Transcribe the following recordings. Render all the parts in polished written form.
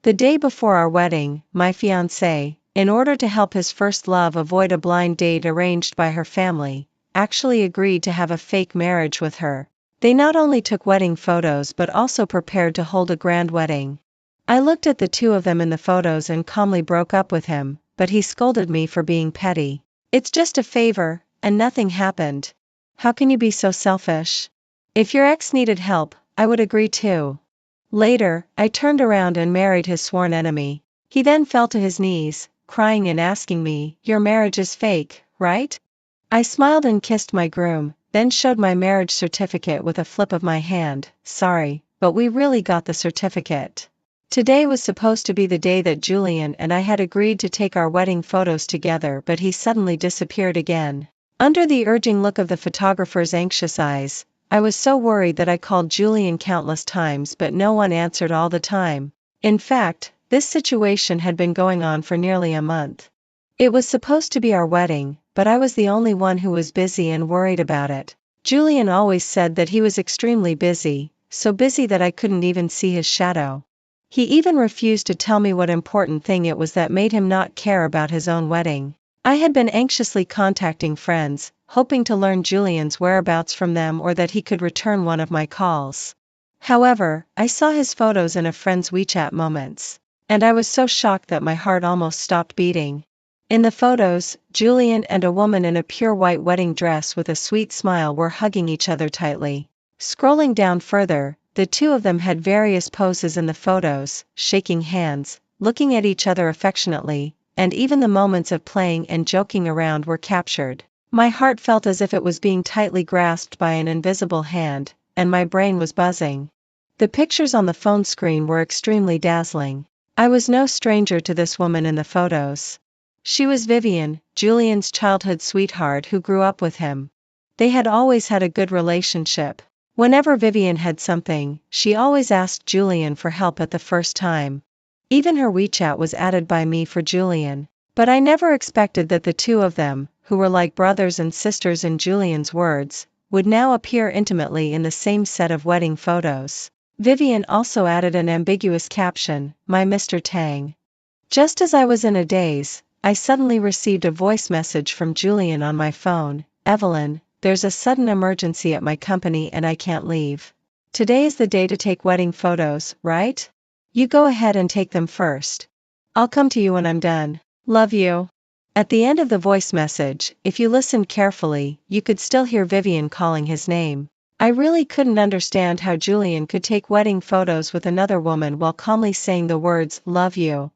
The day before our wedding, my fiancé, in order to help his first love avoid a blind date arranged by her family, actually agreed to have a fake marriage with her. They not only took wedding photos but also prepared to hold a grand wedding. I looked at the two of them in the photos and calmly broke up with him, but he scolded me for being petty. It's just a favor, and nothing happened. How can you be so selfish? If your ex needed help, I would agree too. Later, I turned around and married his sworn enemy. He then fell to his knees, crying and asking me, "Your marriage is fake, right?" I smiled and kissed my groom, then showed my marriage certificate with a flip of my hand. "Sorry, but we really got the certificate." Today was supposed to be the day that Julian and I had agreed to take our wedding photos together, but he suddenly disappeared again. Under the urging look of the photographer's anxious eyes, I was so worried that I called Julian countless times, but no one answered all the time. In fact, this situation had been going on for nearly a month. It was supposed to be our wedding, but I was the only one who was busy and worried about it. Julian always said that he was extremely busy, so busy that I couldn't even see his shadow. He even refused to tell me what important thing it was that made him not care about his own wedding. I had been anxiously contacting friends, hoping to learn Julian's whereabouts from them or that he could return one of my calls. However, I saw his photos in a friend's WeChat moments, and I was so shocked that my heart almost stopped beating. In the photos, Julian and a woman in a pure white wedding dress with a sweet smile were hugging each other tightly. Scrolling down further, the two of them had various poses in the photos, shaking hands, looking at each other affectionately, and even the moments of playing and joking around were captured. My heart felt as if it was being tightly grasped by an invisible hand, and my brain was buzzing. The pictures on the phone screen were extremely dazzling. I was no stranger to this woman in the photos. She was Vivian, Julian's childhood sweetheart who grew up with him. They had always had a good relationship. Whenever Vivian had something, she always asked Julian for help at the first time. Even her WeChat was added by me for Julian. But I never expected that the two of them, who were like brothers and sisters in Julian's words, would now appear intimately in the same set of wedding photos. Vivian also added an ambiguous caption, "My Mr. Tang." Just as I was in a daze, I suddenly received a voice message from Julian on my phone. "Evelyn, there's a sudden emergency at my company and I can't leave. Today is the day to take wedding photos, right? You go ahead and take them first. I'll come to you when I'm done. Love you." At the end of the voice message, if you listened carefully, you could still hear Vivian calling his name. I really couldn't understand how Julian could take wedding photos with another woman while calmly saying the words, "Love you."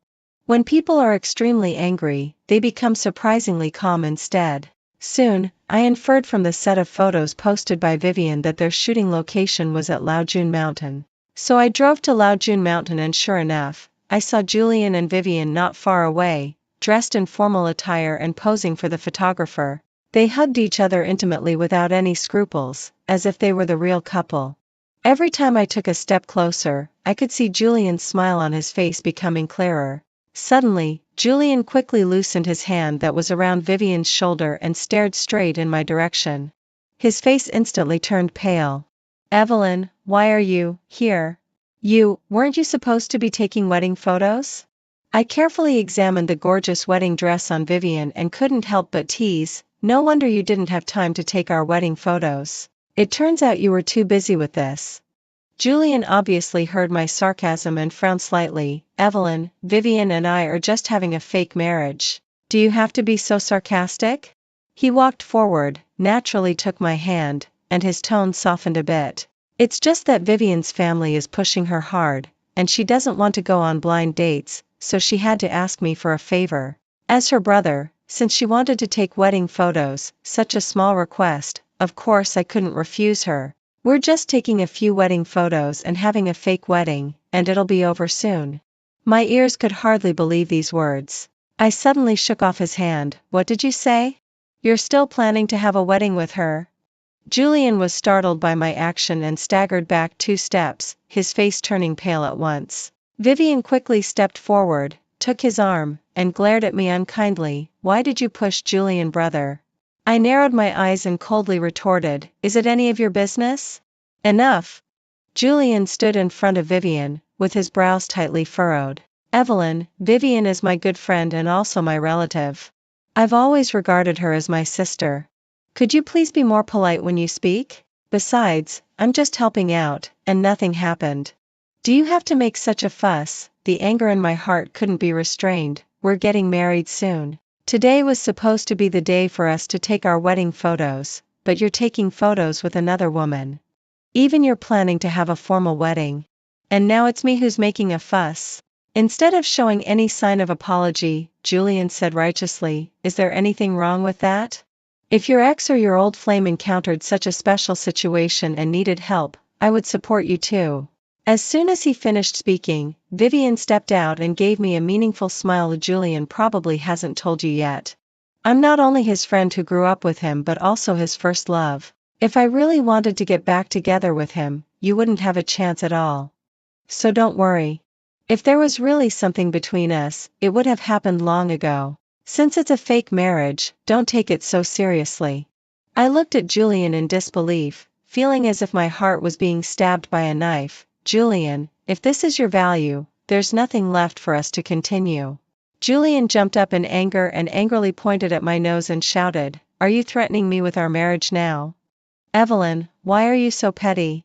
When people are extremely angry, they become surprisingly calm instead. Soon, I inferred from the set of photos posted by Vivian that their shooting location was at Laojun Mountain. So I drove to Laojun Mountain and sure enough, I saw Julian and Vivian not far away, dressed in formal attire and posing for the photographer. They hugged each other intimately without any scruples, as if they were the real couple. Every time I took a step closer, I could see Julian's smile on his face becoming clearer. Suddenly, Julian quickly loosened his hand that was around Vivian's shoulder and stared straight in my direction. His face instantly turned pale. "Evelyn, why are you here? Weren't you supposed to be taking wedding photos?" I carefully examined the gorgeous wedding dress on Vivian and couldn't help but tease, "No wonder you didn't have time to take our wedding photos. It turns out you were too busy with this." Julian obviously heard my sarcasm and frowned slightly. "Evelyn, Vivian and I are just having a fake marriage. Do you have to be so sarcastic?" He walked forward, naturally took my hand, and his tone softened a bit. "It's just that Vivian's family is pushing her hard, and she doesn't want to go on blind dates, so she had to ask me for a favor. As her brother, since she wanted to take wedding photos, such a small request, of course I couldn't refuse her. We're just taking a few wedding photos and having a fake wedding, and it'll be over soon." My ears could hardly believe these words. I suddenly shook off his hand. "What did you say? You're still planning to have a wedding with her?" Julian was startled by my action and staggered back 2 steps, his face turning pale at once. Vivian quickly stepped forward, took his arm, and glared at me unkindly. "Why did you push Julian, brother?" I narrowed my eyes and coldly retorted, "Is it any of your business?" "Enough." Julian stood in front of Vivian, with his brows tightly furrowed. Evelyn, Vivian is my good friend and also my relative. I've always regarded her as my sister. Could you please be more polite when you speak? Besides, I'm just helping out, and nothing happened. Do you have to make such a fuss? The anger in my heart couldn't be restrained. We're getting married soon. Today was supposed to be the day for us to take our wedding photos, but you're taking photos with another woman. Even you're planning to have a formal wedding. And now it's me who's making a fuss. Instead of showing any sign of apology, Julian said righteously, is there anything wrong with that? If your ex or your old flame encountered such a special situation and needed help, I would support you too. As soon as he finished speaking, Vivian stepped out and gave me a meaningful smile. Julian probably hasn't told you yet. I'm not only his friend who grew up with him but also his first love. If I really wanted to get back together with him, you wouldn't have a chance at all. So don't worry. If there was really something between us, it would have happened long ago. Since it's a fake marriage, don't take it so seriously. I looked at Julian in disbelief, feeling as if my heart was being stabbed by a knife. Julian, if this is your value, there's nothing left for us to continue. Julian jumped up in anger and angrily pointed at my nose and shouted, are you threatening me with our marriage now? Evelyn, why are you so petty?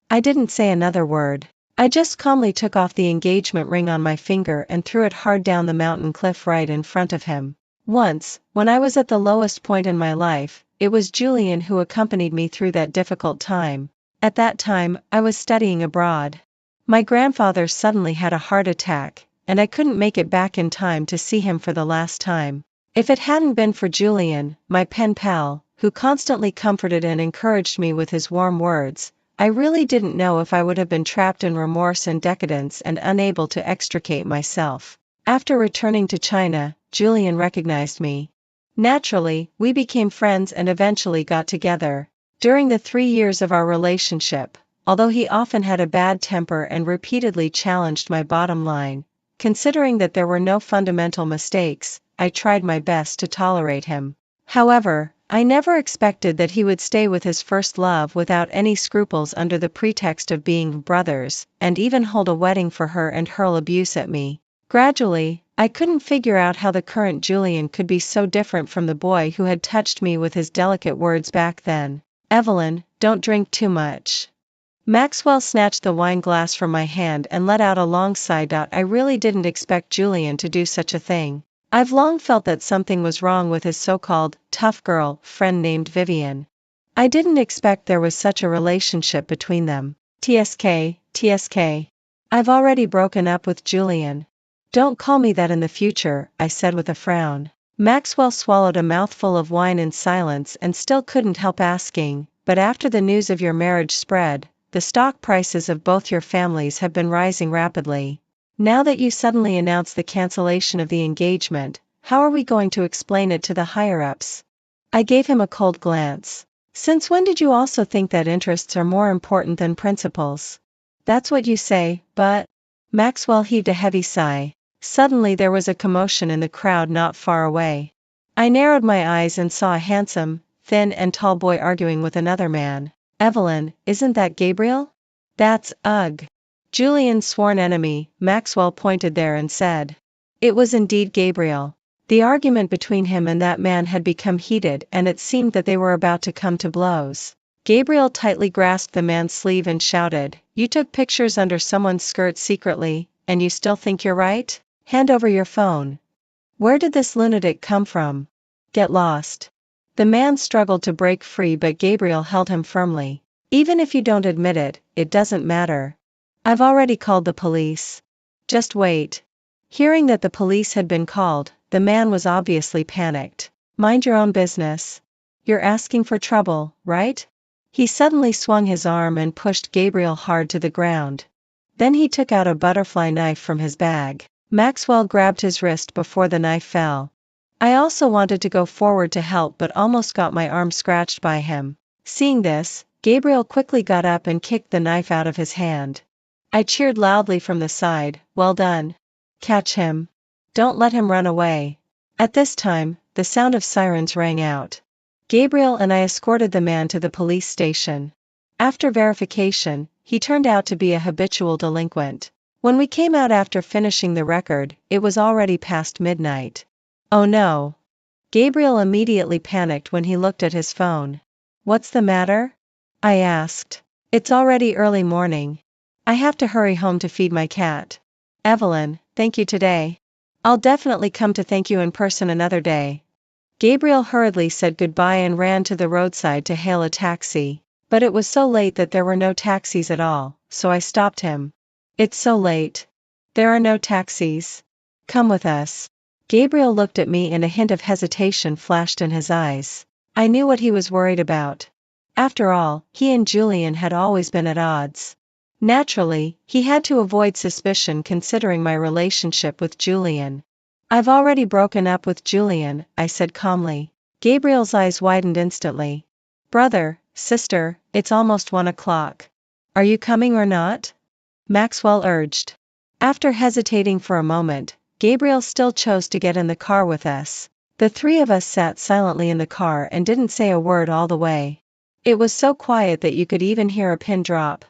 I didn't say another word. I just calmly took off the engagement ring on my finger and threw it hard down the mountain cliff right in front of him. Once, when I was at the lowest point in my life, it was Julian who accompanied me through that difficult time. At that time, I was studying abroad. My grandfather suddenly had a heart attack, and I couldn't make it back in time to see him for the last time. If it hadn't been for Julian, my pen pal, who constantly comforted and encouraged me with his warm words, I really didn't know if I would have been trapped in remorse and decadence and unable to extricate myself. After returning to China, Julian recognized me. Naturally, we became friends and eventually got together. During the 3 years of our relationship, although he often had a bad temper and repeatedly challenged my bottom line, considering that there were no fundamental mistakes, I tried my best to tolerate him. However, I never expected that he would stay with his first love without any scruples under the pretext of being brothers, and even hold a wedding for her and hurl abuse at me. Gradually, I couldn't figure out how the current Julian could be so different from the boy who had touched me with his delicate words back then. Evelyn, don't drink too much. Maxwell snatched the wine glass from my hand and let out a long sigh. I really didn't expect Julian to do such a thing. I've long felt that something was wrong with his so-called tough girl friend named Vivian. I didn't expect there was such a relationship between them. TSK. I've already broken up with Julian. Don't call me that in the future, I said with a frown. Maxwell swallowed a mouthful of wine in silence and still couldn't help asking, but after the news of your marriage spread, the stock prices of both your families have been rising rapidly. Now that you suddenly announce the cancellation of the engagement, how are we going to explain it to the higher-ups? I gave him a cold glance. Since when did you also think that interests are more important than principles? That's what you say, but... Maxwell heaved a heavy sigh. Suddenly there was a commotion in the crowd not far away. I narrowed my eyes and saw a handsome, thin and tall boy arguing with another man. Evelyn, isn't that Gabriel? That's, ugh. Julian's sworn enemy. Maxwell pointed there and said. It was indeed Gabriel. The argument between him and that man had become heated and it seemed that they were about to come to blows. Gabriel tightly grasped the man's sleeve and shouted, you took pictures under someone's skirt secretly, and you still think you're right? Hand over your phone. Where did this lunatic come from? Get lost. The man struggled to break free but Gabriel held him firmly. Even if you don't admit it, it doesn't matter. I've already called the police. Just wait. Hearing that the police had been called, the man was obviously panicked. Mind your own business. You're asking for trouble, right? He suddenly swung his arm and pushed Gabriel hard to the ground. Then he took out a butterfly knife from his bag. Maxwell grabbed his wrist before the knife fell. I also wanted to go forward to help but almost got my arm scratched by him. Seeing this, Gabriel quickly got up and kicked the knife out of his hand. I cheered loudly from the side, well done. Catch him. Don't let him run away. At this time, the sound of sirens rang out. Gabriel and I escorted the man to the police station. After verification, he turned out to be a habitual delinquent. When we came out after finishing the record, it was already past midnight. Oh no. Gabriel immediately panicked when he looked at his phone. What's the matter? I asked. It's already early morning. I have to hurry home to feed my cat. Evelyn, thank you today. I'll definitely come to thank you in person another day. Gabriel hurriedly said goodbye and ran to the roadside to hail a taxi, but it was so late that there were no taxis at all, so I stopped him. It's so late. There are no taxis. Come with us. Gabriel looked at me and a hint of hesitation flashed in his eyes. I knew what he was worried about. After all, he and Julian had always been at odds. Naturally, he had to avoid suspicion considering my relationship with Julian. I've already broken up with Julian, I said calmly. Gabriel's eyes widened instantly. Brother, sister, it's almost 1 o'clock. Are you coming or not? Maxwell urged. After hesitating for a moment, Gabriel still chose to get in the car with us. The three of us sat silently in the car and didn't say a word all the way. It was so quiet that you could even hear a pin drop.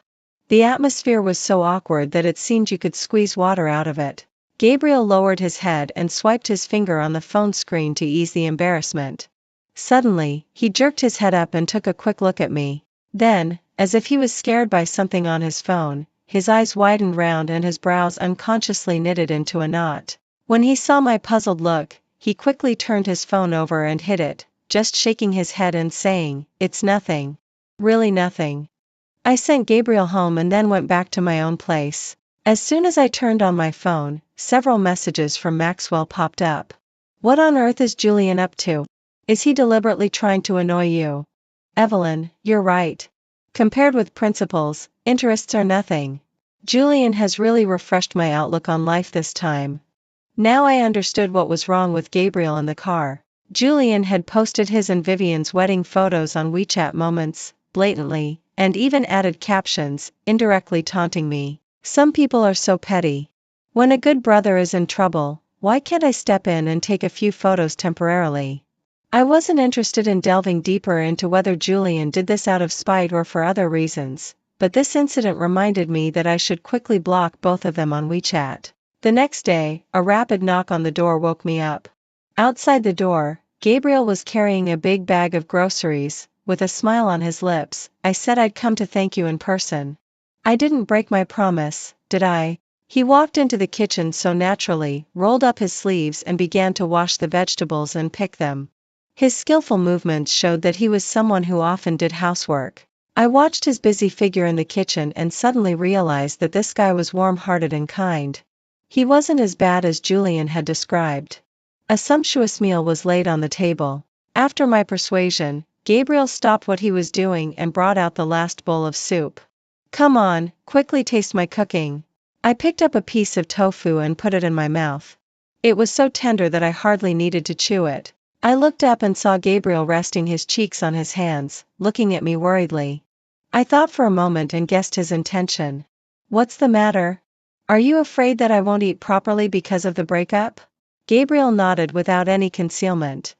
The atmosphere was so awkward that it seemed you could squeeze water out of it. Gabriel lowered his head and swiped his finger on the phone screen to ease the embarrassment. Suddenly, he jerked his head up and took a quick look at me. Then, as if he was scared by something on his phone, his eyes widened round and his brows unconsciously knitted into a knot. When he saw my puzzled look, he quickly turned his phone over and hid it, just shaking his head and saying, "It's nothing. Really nothing." I sent Gabriel home and then went back to my own place. As soon as I turned on my phone, several messages from Maxwell popped up. What on earth is Julian up to? Is he deliberately trying to annoy you? Evelyn, you're right. Compared with principles, interests are nothing. Julian has really refreshed my outlook on life this time. Now I understood what was wrong with Gabriel in the car. Julian had posted his and Vivian's wedding photos on WeChat Moments, blatantly, and even added captions, indirectly taunting me. Some people are so petty. When a good brother is in trouble, why can't I step in and take a few photos temporarily? I wasn't interested in delving deeper into whether Julian did this out of spite or for other reasons, but this incident reminded me that I should quickly block both of them on WeChat. The next day, a rapid knock on the door woke me up. Outside the door, Gabriel was carrying a big bag of groceries. With a smile on his lips, I said I'd come to thank you in person. I didn't break my promise, did I? He walked into the kitchen so naturally, rolled up his sleeves and began to wash the vegetables and pick them. His skillful movements showed that he was someone who often did housework. I watched his busy figure in the kitchen and suddenly realized that this guy was warm-hearted and kind. He wasn't as bad as Julian had described. A sumptuous meal was laid on the table. After my persuasion, Gabriel stopped what he was doing and brought out the last bowl of soup. Come on, quickly taste my cooking. I picked up a piece of tofu and put it in my mouth. It was so tender that I hardly needed to chew it. I looked up and saw Gabriel resting his cheeks on his hands, looking at me worriedly. I thought for a moment and guessed his intention. What's the matter? Are you afraid that I won't eat properly because of the breakup? Gabriel nodded without any concealment.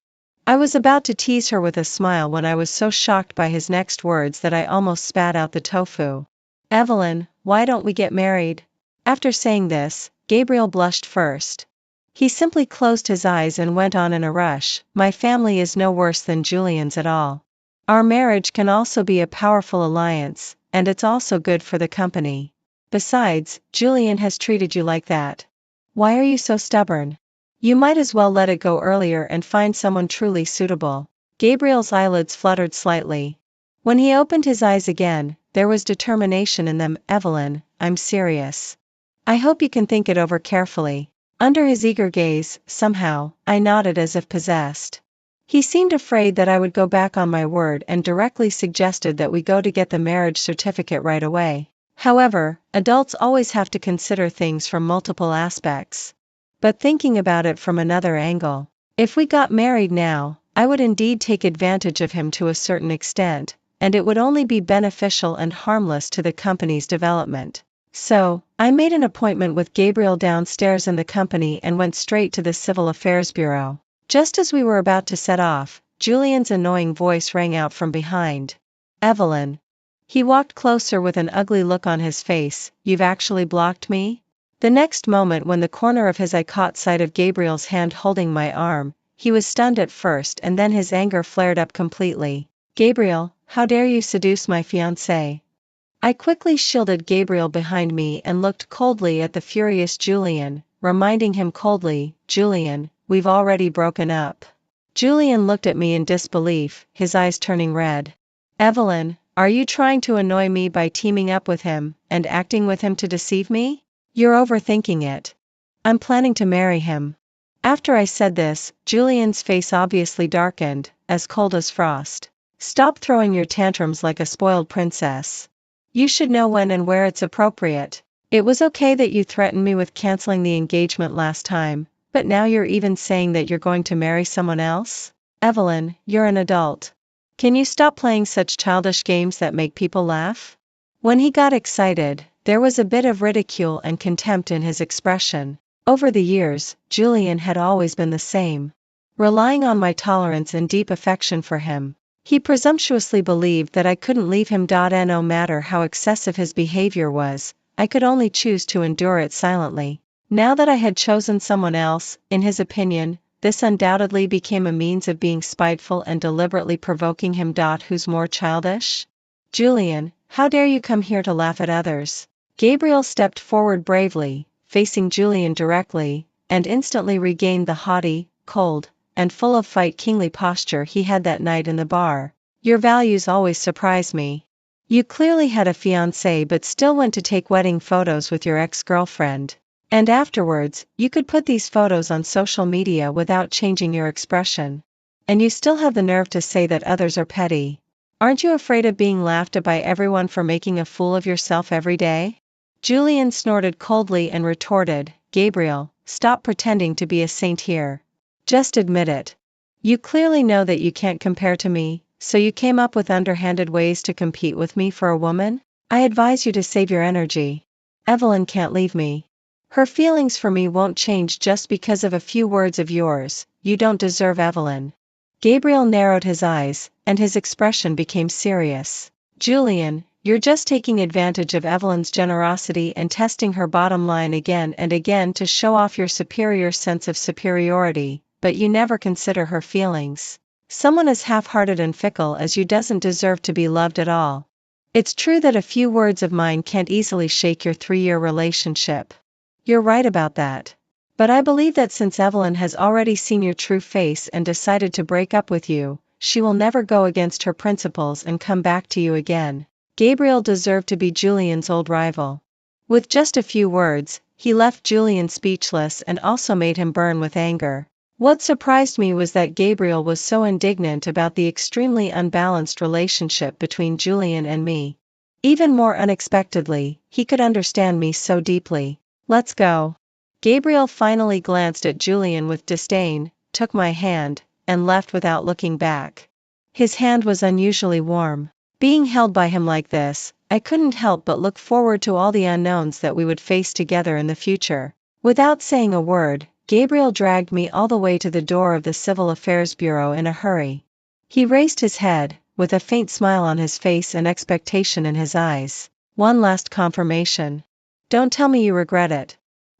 I was about to tease her with a smile when I was so shocked by his next words that I almost spat out the tofu. Evelyn, why don't we get married? After saying this, Gabriel blushed first. He simply closed his eyes and went on in a rush. My family is no worse than Julian's at all. Our marriage can also be a powerful alliance, and it's also good for the company. Besides, Julian has treated you like that. Why are you so stubborn? You might as well let it go earlier and find someone truly suitable. Gabriel's eyelids fluttered slightly. When he opened his eyes again, there was determination in them. Evelyn, I'm serious. I hope you can think it over carefully. Under his eager gaze, somehow, I nodded as if possessed. He seemed afraid that I would go back on my word and directly suggested that we go to get the marriage certificate right away. However, adults always have to consider things from multiple aspects. But thinking about it from another angle, if we got married now, I would indeed take advantage of him to a certain extent, and it would only be beneficial and harmless to the company's development. So, I made an appointment with Gabriel downstairs in the company and went straight to the Civil Affairs Bureau. Just as we were about to set off, Julian's annoying voice rang out from behind. Evelyn. He walked closer with an ugly look on his face. You've actually blocked me? The next moment when the corner of his eye caught sight of Gabriel's hand holding my arm, he was stunned at first and then his anger flared up completely. "Gabriel, how dare you seduce my fiancé?" I quickly shielded Gabriel behind me and looked coldly at the furious Julian, reminding him coldly, "Julian, we've already broken up." Julian looked at me in disbelief, his eyes turning red. "Evelyn, are you trying to annoy me by teaming up with him, and acting with him to deceive me? You're overthinking it. I'm planning to marry him." After I said this, Julian's face obviously darkened, as cold as frost. "Stop throwing your tantrums like a spoiled princess. You should know when and where it's appropriate. It was okay that you threatened me with canceling the engagement last time, but now you're even saying that you're going to marry someone else? Evelyn, you're an adult. Can you stop playing such childish games that make people laugh?" When he got excited, there was a bit of ridicule and contempt in his expression. Over the years, Julian had always been the same. Relying on my tolerance and deep affection for him, he presumptuously believed that I couldn't leave him. No matter how excessive his behavior was, I could only choose to endure it silently. Now that I had chosen someone else, in his opinion, this undoubtedly became a means of being spiteful and deliberately provoking him. Who's more childish? "Julian, how dare you come here to laugh at others?" Gabriel stepped forward bravely, facing Julian directly, and instantly regained the haughty, cold, and full of fight kingly posture he had that night in the bar. "Your values always surprise me. You clearly had a fiancé but still went to take wedding photos with your ex-girlfriend. And afterwards, you could put these photos on social media without changing your expression. And you still have the nerve to say that others are petty. Aren't you afraid of being laughed at by everyone for making a fool of yourself every day?" Julian snorted coldly and retorted, "Gabriel, stop pretending to be a saint here. Just admit it. You clearly know that you can't compare to me, so you came up with underhanded ways to compete with me for a woman? I advise you to save your energy. Evelyn can't leave me. Her feelings for me won't change just because of a few words of yours. You don't deserve Evelyn." Gabriel narrowed his eyes, and his expression became serious. "Julian, you're just taking advantage of Evelyn's generosity and testing her bottom line again and again to show off your superior sense of superiority, but you never consider her feelings. Someone as half-hearted and fickle as you doesn't deserve to be loved at all. It's true that a few words of mine can't easily shake your 3-year relationship. You're right about that. But I believe that since Evelyn has already seen your true face and decided to break up with you, she will never go against her principles and come back to you again." Gabriel deserved to be Julian's old rival. With just a few words, he left Julian speechless and also made him burn with anger. What surprised me was that Gabriel was so indignant about the extremely unbalanced relationship between Julian and me. Even more unexpectedly, he could understand me so deeply. "Let's go." Gabriel finally glanced at Julian with disdain, took my hand, and left without looking back. His hand was unusually warm. Being held by him like this, I couldn't help but look forward to all the unknowns that we would face together in the future. Without saying a word, Gabriel dragged me all the way to the door of the Civil Affairs Bureau in a hurry. He raised his head, with a faint smile on his face and expectation in his eyes. "One last confirmation. Don't tell me you regret it."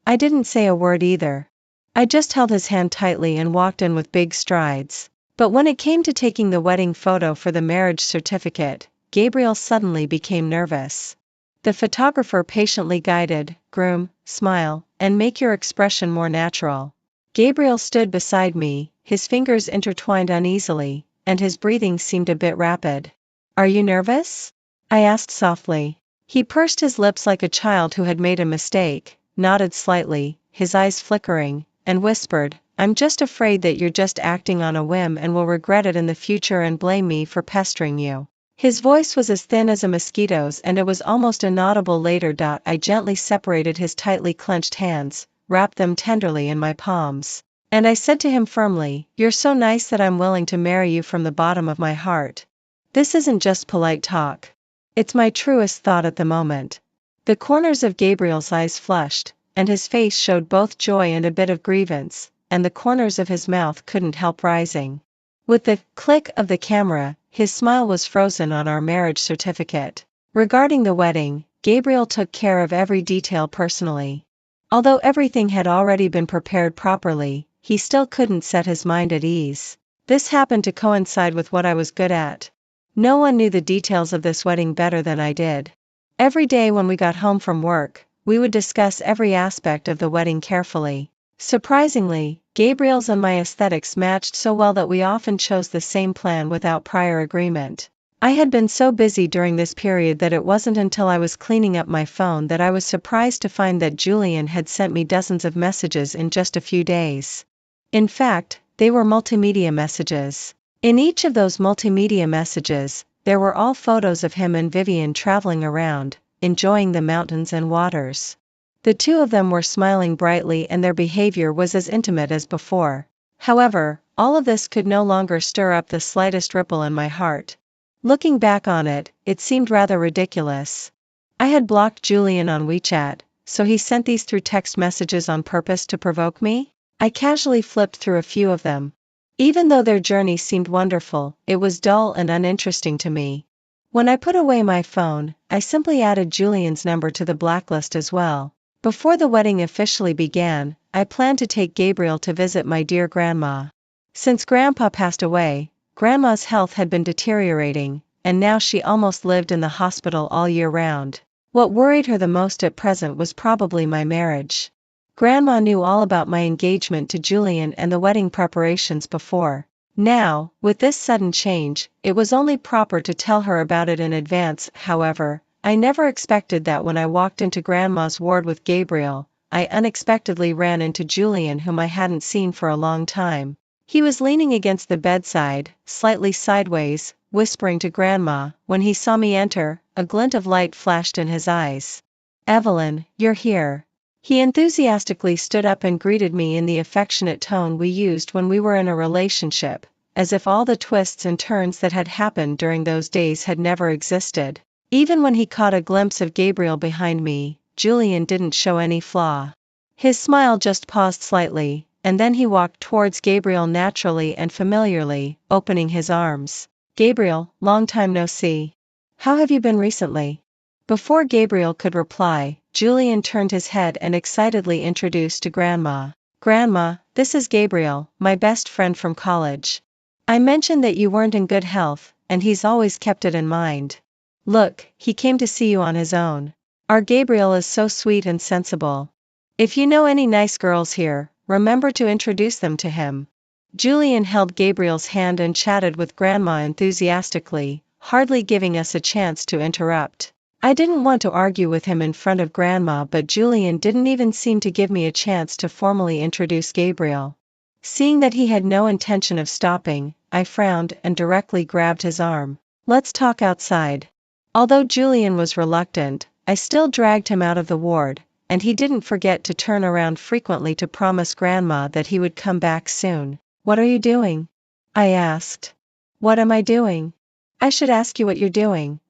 I didn't say a word either. I just held his hand tightly and walked in with big strides. But when it came to taking the wedding photo for the marriage certificate, Gabriel suddenly became nervous. The photographer patiently guided, "Groom, smile, and make your expression more natural." Gabriel stood beside me, his fingers intertwined uneasily, and his breathing seemed a bit rapid. "Are you nervous?" I asked softly. He pursed his lips like a child who had made a mistake, nodded slightly, his eyes flickering, and whispered, "I'm just afraid that you're just acting on a whim and will regret it in the future and blame me for pestering you." His voice was as thin as a mosquito's and it was almost inaudible later. I gently separated his tightly clenched hands, wrapped them tenderly in my palms, and I said to him firmly, "You're so nice that I'm willing to marry you from the bottom of my heart. This isn't just polite talk. It's my truest thought at the moment." The corners of Gabriel's eyes flushed, and his face showed both joy and a bit of grievance, and the corners of his mouth couldn't help rising. With the click of the camera, his smile was frozen on our marriage certificate. Regarding the wedding, Gabriel took care of every detail personally. Although everything had already been prepared properly, he still couldn't set his mind at ease. This happened to coincide with what I was good at. No one knew the details of this wedding better than I did. Every day when we got home from work, we would discuss every aspect of the wedding carefully. Surprisingly, Gabriel's and my aesthetics matched so well that we often chose the same plan without prior agreement. I had been so busy during this period that it wasn't until I was cleaning up my phone that I was surprised to find that Julian had sent me dozens of messages in just a few days. In fact, they were multimedia messages. In each of those multimedia messages, there were all photos of him and Vivian traveling around, enjoying the mountains and waters. The two of them were smiling brightly and their behavior was as intimate as before. However, all of this could no longer stir up the slightest ripple in my heart. Looking back on it, it seemed rather ridiculous. I had blocked Julian on WeChat, so he sent these through text messages on purpose to provoke me? I casually flipped through a few of them. Even though their journey seemed wonderful, it was dull and uninteresting to me. When I put away my phone, I simply added Julian's number to the blacklist as well. Before the wedding officially began, I planned to take Gabriel to visit my dear grandma. Since Grandpa passed away, Grandma's health had been deteriorating, and now she almost lived in the hospital all year round. What worried her the most at present was probably my marriage. Grandma knew all about my engagement to Julian and the wedding preparations before. Now, with this sudden change, it was only proper to tell her about it in advance. However, I never expected that when I walked into Grandma's ward with Gabriel, I unexpectedly ran into Julian, whom I hadn't seen for a long time. He was leaning against the bedside, slightly sideways, whispering to Grandma. When he saw me enter, a glint of light flashed in his eyes. "Evelyn, you're here." He enthusiastically stood up and greeted me in the affectionate tone we used when we were in a relationship, as if all the twists and turns that had happened during those days had never existed. Even when he caught a glimpse of Gabriel behind me, Julian didn't show any flaw. His smile just paused slightly, and then he walked towards Gabriel naturally and familiarly, opening his arms. "Gabriel, long time no see. How have you been recently?" Before Gabriel could reply, Julian turned his head and excitedly introduced to Grandma. "Grandma, this is Gabriel, my best friend from college. I mentioned that you weren't in good health, and he's always kept it in mind. Look, he came to see you on his own. Our Gabriel is so sweet and sensible. If you know any nice girls here, remember to introduce them to him." Julian held Gabriel's hand and chatted with Grandma enthusiastically, hardly giving us a chance to interrupt. I didn't want to argue with him in front of Grandma, but Julian didn't even seem to give me a chance to formally introduce Gabriel. Seeing that he had no intention of stopping, I frowned and directly grabbed his arm. "Let's talk outside." Although Julian was reluctant, I still dragged him out of the ward, and he didn't forget to turn around frequently to promise Grandma that he would come back soon. "What are you doing?" I asked. "What am I doing? I should ask you what you're doing."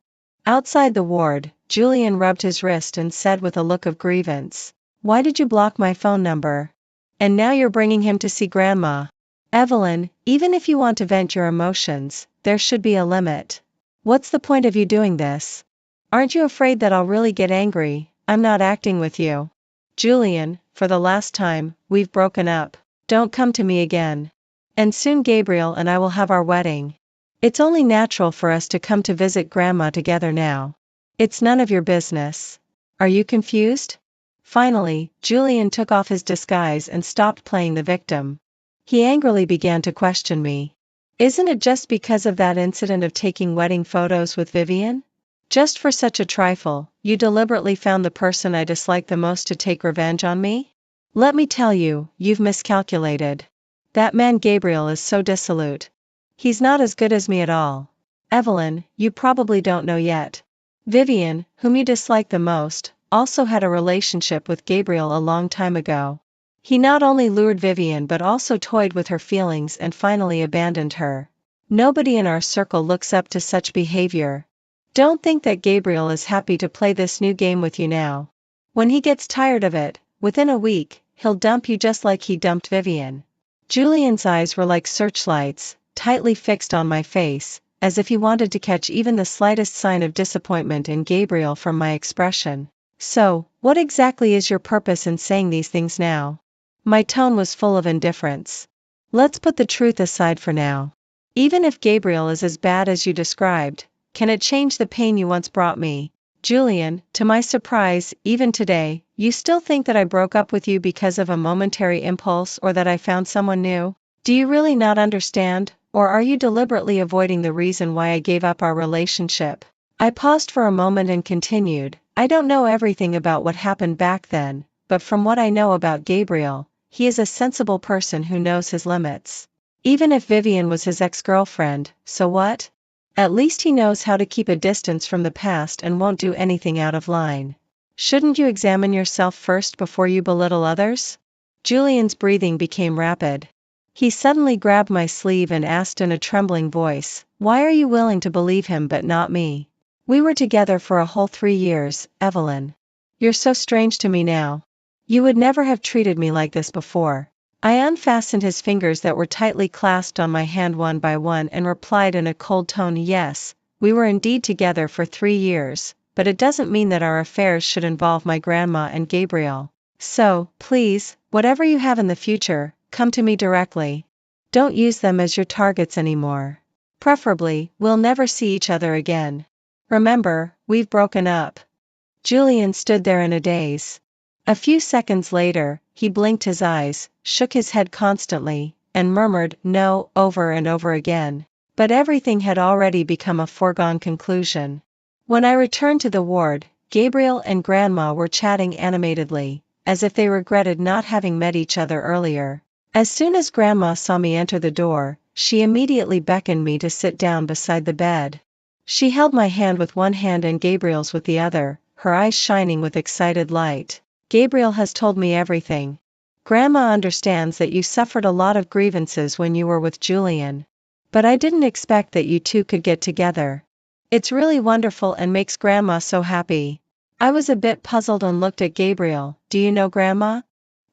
Outside the ward, Julian rubbed his wrist and said with a look of grievance, "Why did you block my phone number? And now you're bringing him to see Grandma. Evelyn, even if you want to vent your emotions, there should be a limit. What's the point of you doing this? Aren't you afraid that I'll really get angry?" "I'm not acting with you. Julian, for the last time, we've broken up. Don't come to me again. And soon Gabriel and I will have our wedding. It's only natural for us to come to visit Grandma together now. It's none of your business. Are you confused?" Finally, Julian took off his disguise and stopped playing the victim. He angrily began to question me. "Isn't it just because of that incident of taking wedding photos with Vivian? Just for such a trifle, you deliberately found the person I dislike the most to take revenge on me? Let me tell you, you've miscalculated. That man Gabriel is so dissolute. He's not as good as me at all. Evelyn, you probably don't know yet. Vivian, whom you dislike the most, also had a relationship with Gabriel a long time ago. He not only lured Vivian but also toyed with her feelings and finally abandoned her. Nobody in our circle looks up to such behavior. Don't think that Gabriel is happy to play this new game with you now. When he gets tired of it, within a week, he'll dump you just like he dumped Vivian." Julian's eyes were like searchlights, tightly fixed on my face, as if he wanted to catch even the slightest sign of disappointment in Gabriel from my expression. "So, What exactly is your purpose in saying these things now? My tone was full of indifference. Let's put the truth aside for now. Even if Gabriel is as bad as you described, can it change the pain you once brought me? Julian, to my surprise, even today, you still think that I broke up with you because of a momentary impulse or that I found someone new? Do you really not understand, or are you deliberately avoiding the reason why I gave up our relationship? I paused for a moment and continued, I don't know everything about what happened back then, but from what I know about Gabriel, he is a sensible person who knows his limits. Even if Vivian was his ex-girlfriend, so what? At least he knows how to keep a distance from the past and won't do anything out of line. Shouldn't you examine yourself first before you belittle others? Julian's breathing became rapid. He suddenly grabbed my sleeve and asked in a trembling voice, why are you willing to believe him but not me? We were together for a whole 3 years, Evelyn. You're so strange to me now. You would never have treated me like this before. I unfastened his fingers that were tightly clasped on my hand one by one and replied in a cold tone, yes, we were indeed together for 3 years, but it doesn't mean that our affairs should involve my grandma and Gabriel. So, please, whatever you have in the future, come to me directly. Don't use them as your targets anymore. Preferably, we'll never see each other again. Remember, we've broken up. Julian stood there in a daze. A few seconds later, he blinked his eyes, shook his head constantly, and murmured, no, over and over again. But everything had already become a foregone conclusion. When I returned to the ward, Gabriel and Grandma were chatting animatedly, as if they regretted not having met each other earlier. As soon as Grandma saw me enter the door, she immediately beckoned me to sit down beside the bed. She held my hand with one hand and Gabriel's with the other, her eyes shining with excited light. Gabriel has told me everything. Grandma understands that you suffered a lot of grievances when you were with Julian. But I didn't expect that you two could get together. It's really wonderful and makes Grandma so happy. I was a bit puzzled and looked at Gabriel. Do you know Grandma?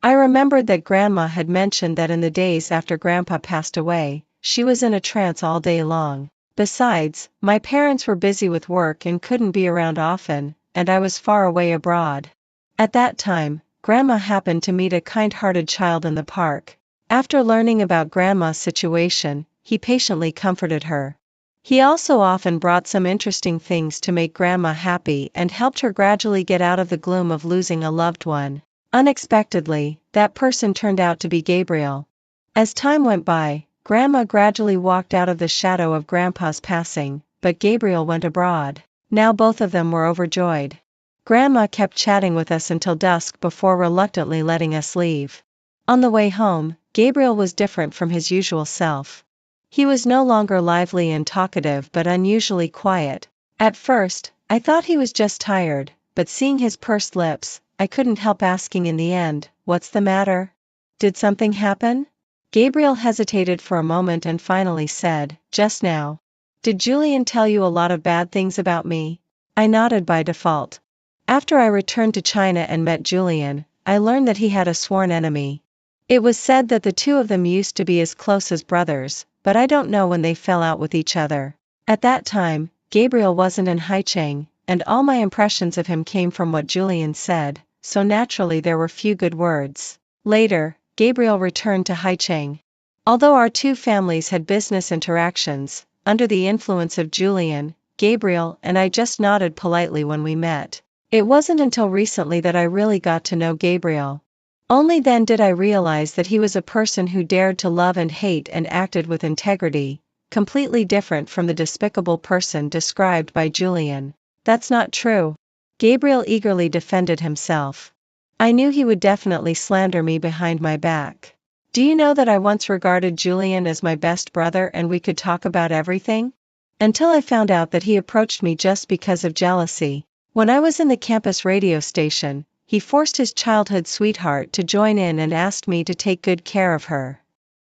I remembered that Grandma had mentioned that in the days after Grandpa passed away, she was in a trance all day long. Besides, my parents were busy with work and couldn't be around often, and I was far away abroad. At that time, Grandma happened to meet a kind-hearted child in the park. After learning about Grandma's situation, he patiently comforted her. He also often brought some interesting things to make Grandma happy and helped her gradually get out of the gloom of losing a loved one. Unexpectedly, that person turned out to be Gabriel. As time went by, Grandma gradually walked out of the shadow of Grandpa's passing, but Gabriel went abroad. Now both of them were overjoyed. Grandma kept chatting with us until dusk before reluctantly letting us leave. On the way home, Gabriel was different from his usual self. He was no longer lively and talkative but unusually quiet. At first, I thought he was just tired, but seeing his pursed lips, I couldn't help asking in the end, what's the matter? Did something happen? Gabriel hesitated for a moment and finally said, just now. Did Julian tell you a lot of bad things about me? I nodded by default. After I returned to China and met Julian, I learned that he had a sworn enemy. It was said that the two of them used to be as close as brothers, but I don't know when they fell out with each other. At that time, Gabriel wasn't in Haicheng, and all my impressions of him came from what Julian said, so naturally there were few good words. Later, Gabriel returned to Haicheng. Although our two families had business interactions, under the influence of Julian, Gabriel and I just nodded politely when we met. It wasn't until recently that I really got to know Gabriel. Only then did I realize that he was a person who dared to love and hate and acted with integrity, completely different from the despicable person described by Julian. That's not true. Gabriel eagerly defended himself. I knew he would definitely slander me behind my back. Do you know that I once regarded Julian as my best brother and we could talk about everything? Until I found out that he approached me just because of jealousy. When I was in the campus radio station, he forced his childhood sweetheart to join in and asked me to take good care of her.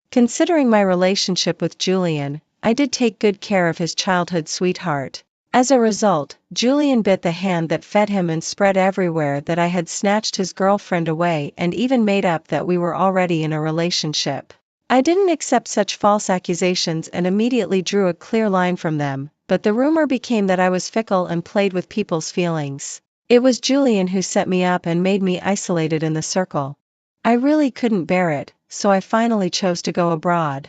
Considering my relationship with Julian, I did take good care of his childhood sweetheart. As a result, Julian bit the hand that fed him and spread everywhere that I had snatched his girlfriend away and even made up that we were already in a relationship. I didn't accept such false accusations and immediately drew a clear line from them, but the rumor became that I was fickle and played with people's feelings. It was Julian who set me up and made me isolated in the circle. I really couldn't bear it, so I finally chose to go abroad.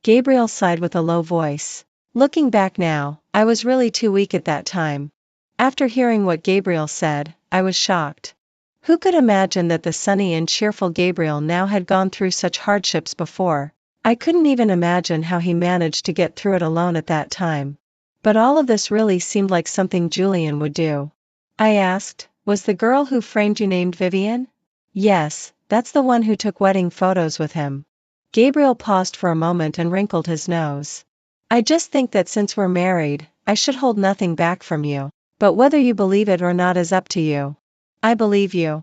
Gabriel sighed with a low voice. Looking back now, I was really too weak at that time. After hearing what Gabriel said, I was shocked. Who could imagine that the sunny and cheerful Gabriel now had gone through such hardships before? I couldn't even imagine how he managed to get through it alone at that time. But all of this really seemed like something Julian would do. I asked, was the girl who framed you named Vivian? Yes, that's the one who took wedding photos with him. Gabriel paused for a moment and wrinkled his nose. I just think that since we're married, I should hold nothing back from you. But whether you believe it or not is up to you. I believe you.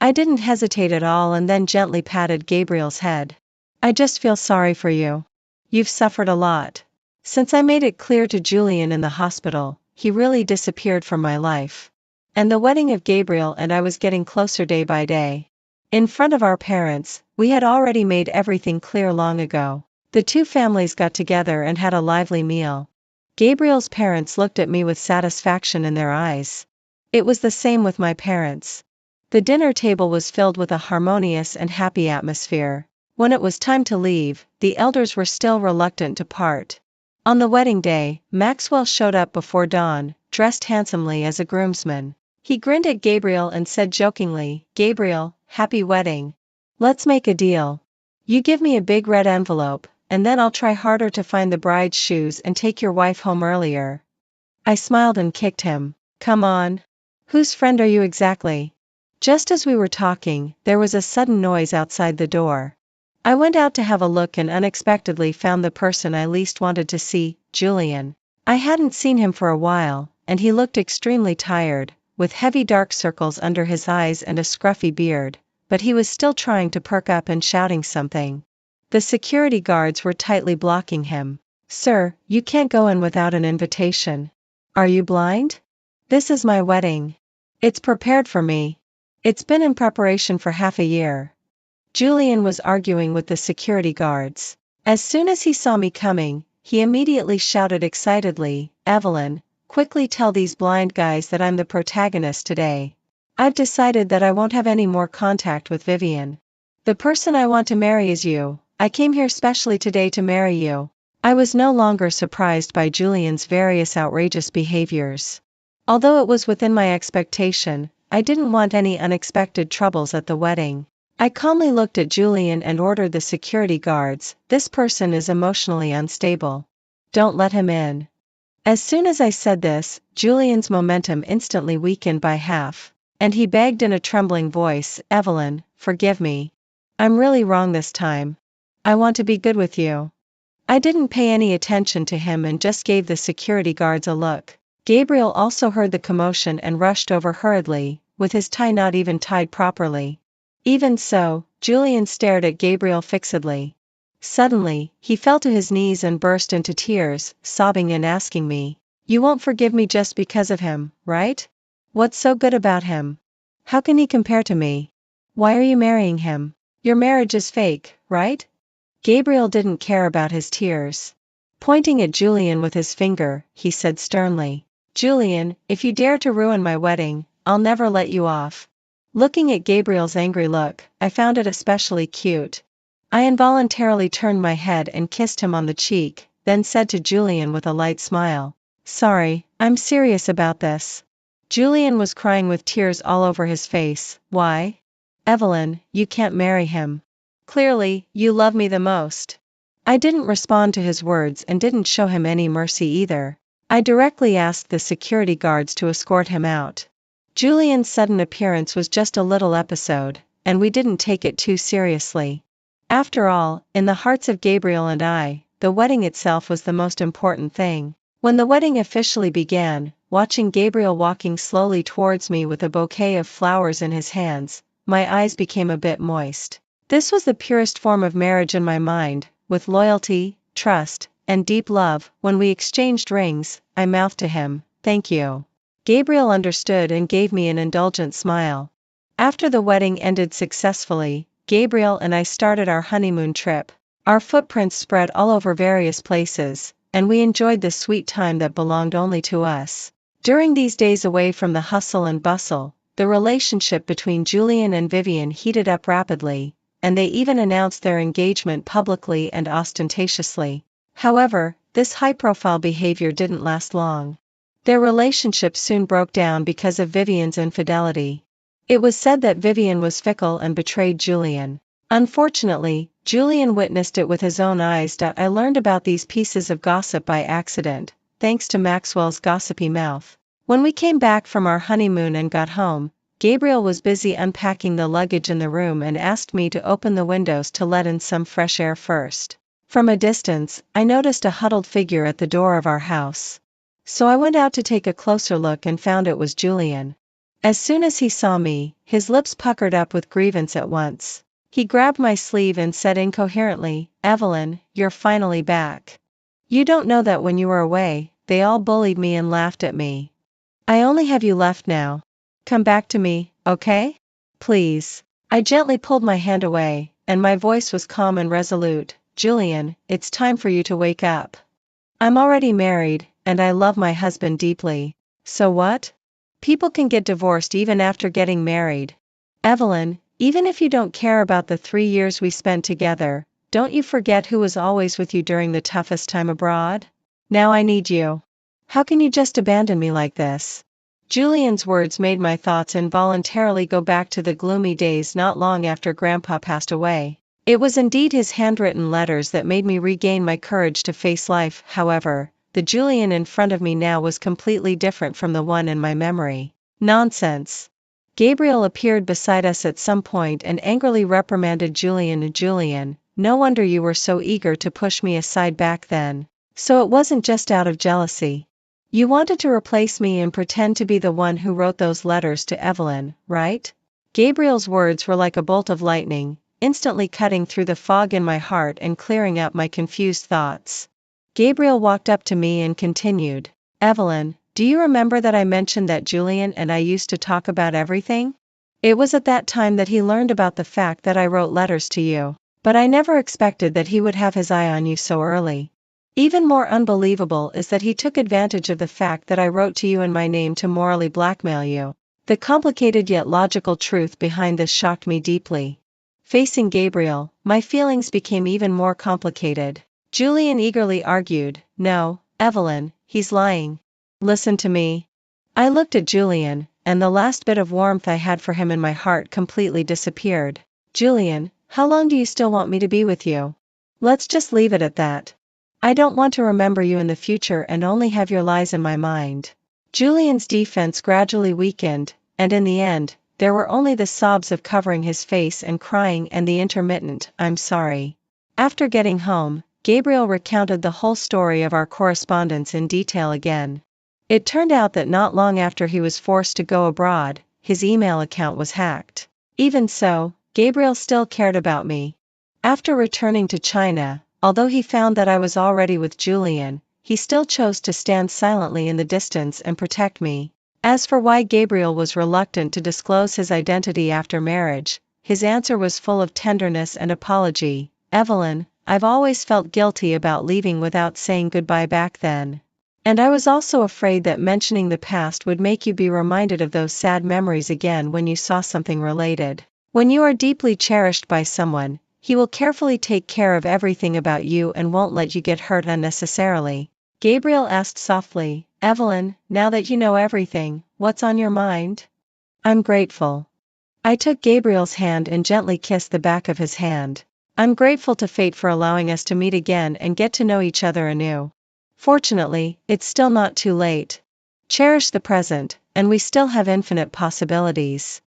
I didn't hesitate at all and then gently patted Gabriel's head. I just feel sorry for you. You've suffered a lot. Since I made it clear to Julian in the hospital, he really disappeared from my life. And the wedding of Gabriel and I was getting closer day by day. In front of our parents, we had already made everything clear long ago. The two families got together and had a lively meal. Gabriel's parents looked at me with satisfaction in their eyes. It was the same with my parents. The dinner table was filled with a harmonious and happy atmosphere. When it was time to leave, the elders were still reluctant to part. On the wedding day, Maxwell showed up before dawn, dressed handsomely as a groomsman. He grinned at Gabriel and said jokingly, "Gabriel, happy wedding. Let's make a deal. You give me a big red envelope, and then I'll try harder to find the bride's shoes and take your wife home earlier." I smiled and kicked him. Come on. Whose friend are you exactly? Just as we were talking, there was a sudden noise outside the door. I went out to have a look and unexpectedly found the person I least wanted to see, Julian. I hadn't seen him for a while, and he looked extremely tired, with heavy dark circles under his eyes and a scruffy beard, but he was still trying to perk up and shouting something. The security guards were tightly blocking him. "Sir, you can't go in without an invitation. Are you blind? This is my wedding. It's prepared for me. It's been in preparation for half a year." Julian was arguing with the security guards. As soon as he saw me coming, he immediately shouted excitedly, "Evelyn, quickly tell these blind guys that I'm the protagonist today. I've decided that I won't have any more contact with Vivian. The person I want to marry is you. I came here specially today to marry you." I was no longer surprised by Julian's various outrageous behaviors. Although it was within my expectation, I didn't want any unexpected troubles at the wedding. I calmly looked at Julian and ordered the security guards, "This person is emotionally unstable. Don't let him in." As soon as I said this, Julian's momentum instantly weakened by half, and he begged in a trembling voice, "Evelyn, forgive me. I'm really wrong this time. I want to be good with you." I didn't pay any attention to him and just gave the security guards a look. Gabriel also heard the commotion and rushed over hurriedly, with his tie not even tied properly. Even so, Julian stared at Gabriel fixedly. Suddenly, he fell to his knees and burst into tears, sobbing and asking me, "You won't forgive me just because of him, right? What's so good about him? How can he compare to me? Why are you marrying him? Your marriage is fake, right?" Gabriel didn't care about his tears. Pointing at Julian with his finger, he said sternly, "Julian, if you dare to ruin my wedding, I'll never let you off." Looking at Gabriel's angry look, I found it especially cute. I involuntarily turned my head and kissed him on the cheek, then said to Julian with a light smile, "Sorry, I'm serious about this." Julian was crying with tears all over his face. "Why? Evelyn, you can't marry him. Clearly, you love me the most." I didn't respond to his words and didn't show him any mercy either. I directly asked the security guards to escort him out. Julian's sudden appearance was just a little episode, and we didn't take it too seriously. After all, in the hearts of Gabriel and I, the wedding itself was the most important thing. When the wedding officially began, watching Gabriel walking slowly towards me with a bouquet of flowers in his hands, my eyes became a bit moist. This was the purest form of marriage in my mind, with loyalty, trust, and deep love. When we exchanged rings, I mouthed to him, "Thank you." Gabriel understood and gave me an indulgent smile. After the wedding ended successfully, Gabriel and I started our honeymoon trip. Our footprints spread all over various places, and we enjoyed the sweet time that belonged only to us. During these days away from the hustle and bustle, the relationship between Julian and Vivian heated up rapidly, and they even announced their engagement publicly and ostentatiously. However, this high-profile behavior didn't last long. Their relationship soon broke down because of Vivian's infidelity. It was said that Vivian was fickle and betrayed Julian. Unfortunately, Julian witnessed it with his own eyes. I learned about these pieces of gossip by accident, thanks to Maxwell's gossipy mouth. When we came back from our honeymoon and got home, Gabriel was busy unpacking the luggage in the room and asked me to open the windows to let in some fresh air first. From a distance, I noticed a huddled figure at the door of our house. So I went out to take a closer look and found it was Julian. As soon as he saw me, his lips puckered up with grievance at once. He grabbed my sleeve and said incoherently, "Evelyn, you're finally back. You don't know that when you were away, they all bullied me and laughed at me. I only have you left now. Come back to me, okay? Please." I gently pulled my hand away, and my voice was calm and resolute. "Julian, it's time for you to wake up. I'm already married, and I love my husband deeply. So what? People can get divorced even after getting married. Evelyn, even if you don't care about the 3 years we spent together, don't you forget who was always with you during the toughest time abroad? Now I need you. How can you just abandon me like this?" Julian's words made my thoughts involuntarily go back to the gloomy days not long after Grandpa passed away. It was indeed his handwritten letters that made me regain my courage to face life. However, the Julian in front of me now was completely different from the one in my memory. Nonsense. Gabriel appeared beside us at some point and angrily reprimanded Julian. "Julian, no wonder you were so eager to push me aside back then. So it wasn't just out of jealousy. You wanted to replace me and pretend to be the one who wrote those letters to Evelyn, right?" Gabriel's words were like a bolt of lightning, instantly cutting through the fog in my heart and clearing up my confused thoughts. Gabriel walked up to me and continued, "Evelyn, do you remember that I mentioned that Julian and I used to talk about everything? It was at that time that he learned about the fact that I wrote letters to you, but I never expected that he would have his eye on you so early. Even more unbelievable is that he took advantage of the fact that I wrote to you in my name to morally blackmail you. The complicated yet logical truth behind this shocked me deeply. Facing Gabriel, my feelings became even more complicated. Julian eagerly argued, "No, Evelyn, he's lying. Listen to me." I looked at Julian, and the last bit of warmth I had for him in my heart completely disappeared. "Julian, how long do you still want me to be with you? Let's just leave it at that. I don't want to remember you in the future and only have your lies in my mind." Julian's defense gradually weakened, and in the end, there were only the sobs of covering his face and crying and the intermittent, "I'm sorry." After getting home, Gabriel recounted the whole story of our correspondence in detail again. It turned out that not long after he was forced to go abroad, his email account was hacked. Even so, Gabriel still cared about me. After returning to China, although he found that I was already with Julian, he still chose to stand silently in the distance and protect me. As for why Gabriel was reluctant to disclose his identity after marriage, his answer was full of tenderness and apology. "Evelyn, I've always felt guilty about leaving without saying goodbye back then. And I was also afraid that mentioning the past would make you be reminded of those sad memories again when you saw something related. When you are deeply cherished by someone, he will carefully take care of everything about you and won't let you get hurt unnecessarily." Gabriel asked softly, "Evelyn, now that you know everything, what's on your mind?" "I'm grateful." I took Gabriel's hand and gently kissed the back of his hand. "I'm grateful to fate for allowing us to meet again and get to know each other anew. Fortunately, it's still not too late. Cherish the present, and we still have infinite possibilities."